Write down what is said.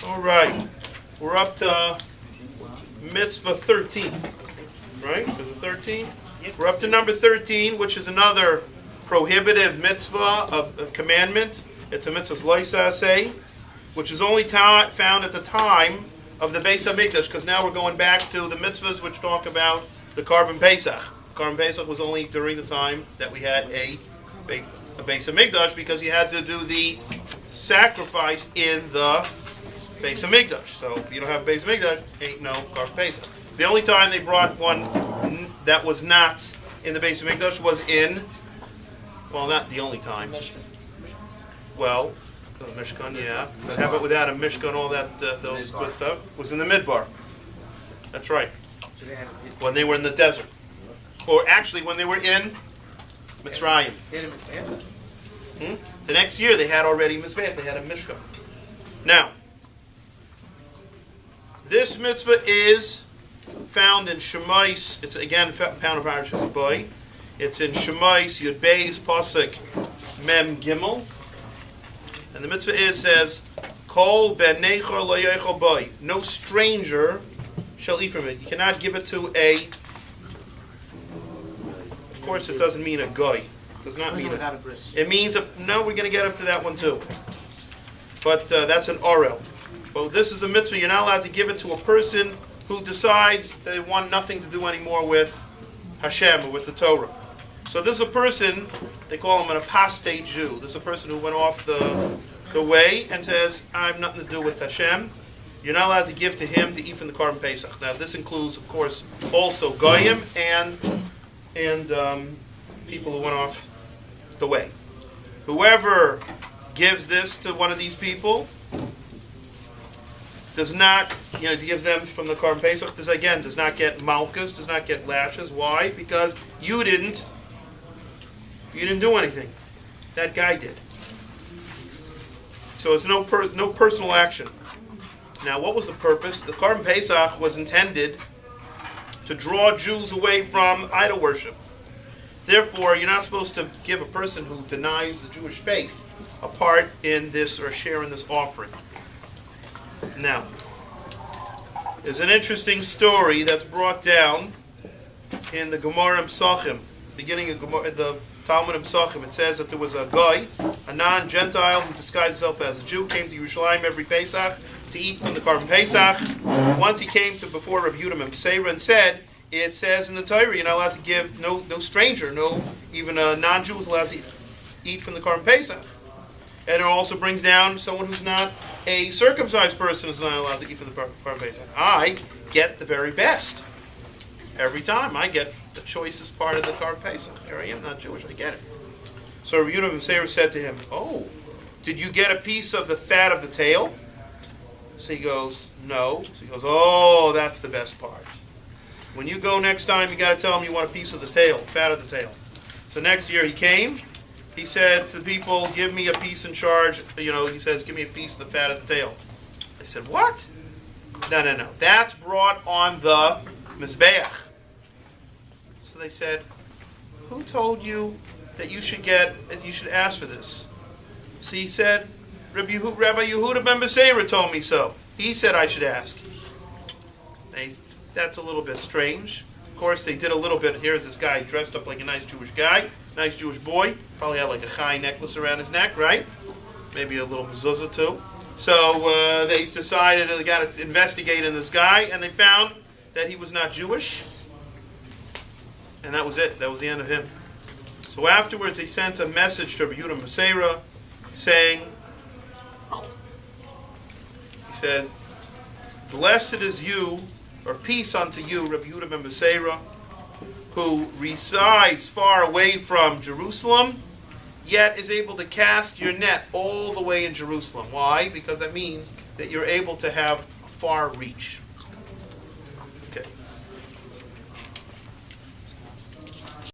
All right, we're up to mitzvah 13, right? Is it 13? Yep. We're up to number 13, which is another prohibitive mitzvah, a commandment. It's a mitzvah loisaseh, which is only found at the time of the Beis HaMikdash, because now we're going back to the mitzvahs which talk about the Korban Pesach. Korban Pesach was only during the time that we had a Beis HaMikdash, because you had to do the sacrifice in the Beis HaMikdash. So if you don't have a Beis HaMikdash, ain't no Korban Pesach. The only time they brought one that was not in the Beis HaMikdash was in, well, not the only time. Well, the Mishkan, yeah. But how about without a Mishkan, all that, those good stuff, was in the Midbar. That's right. When they were in the desert. Or actually, when they were in Mitzrayim. The next year, they had already Mizbeach. They had a Mishkan. Now, this mitzvah is found in Shemais. It's again found in Parashas Boy. It's in Shemais Yud Beis Pasuk Mem Gimel. And the mitzvah says, Kol ben nechor lo yochel boy. No stranger shall eat from it. You cannot give it to a... Of course, it doesn't mean a goy. It does not mean it. It means no, we're going to get up to that one too. But that's an orel. But this is a mitzvah. You're not allowed to give it to a person who decides they want nothing to do anymore with Hashem or with the Torah. So this is a person, they call him an apostate Jew. This is a person who went off the way and says, I have nothing to do with Hashem. You're not allowed to give to him to eat from the Korban Pesach. Now this includes, of course, also Goyim and people who went off the way. Whoever gives this to one of these people does not, gives them from the Korban Pesach, does not get malchus, does not get lashes. Why? Because you didn't do anything. That guy did. So it's no personal action. Now, what was the purpose? The Korban Pesach was intended to draw Jews away from idol worship. Therefore, you're not supposed to give a person who denies the Jewish faith a part in this or share in this offering. Now, there's an interesting story that's brought down in the Gemara Psachim, beginning of the Talmud Psachim. It says that there was a guy, a non-Gentile who disguised himself as a Jew, came to Yerushalayim every Pesach to eat from the Korban Pesach. Once he came to before Rabbi Dr. and said, it says in the Torah, you're not allowed to give, no stranger, even a non-Jew is allowed to eat from the Korban Pesach. And it also brings down someone who's not a circumcised person is not allowed to eat from the Korban Pesach. I get the very best. Every time I get the choicest part of the Korban Pesach. Here I am, not Jewish, I get it. So Rabbi Dr. said to him, oh, did you get a piece of the fat of the tail? So he goes, no. So he goes, oh, that's the best part. When you go next time, you got to tell him you want a piece of the tail, fat of the tail. So next year he came. He said to the people, give me a piece in charge. He says, give me a piece of the fat of the tail. They said, what? No. That's brought on the Mizbeach. So they said, who told you that you should ask for this? So he said, Rabbi Yehuda ben Beseira told me so. He said I should ask. That's a little bit strange. Of course, they did a little bit. Here's this guy dressed up like a nice Jewish guy, nice Jewish boy. Probably had like a chai necklace around his neck, right? Maybe a little mezuzah too. So they decided they got to investigate in this guy, and they found that he was not Jewish. And that was it. That was the end of him. So afterwards, they sent a message to Rabbi Yehuda ben Beseira saying, he said, blessed is you, or peace unto you, Rabbi Yehuda ben Beseira, who resides far away from Jerusalem, yet is able to cast your net all the way in Jerusalem. Why? Because that means that you're able to have a far reach.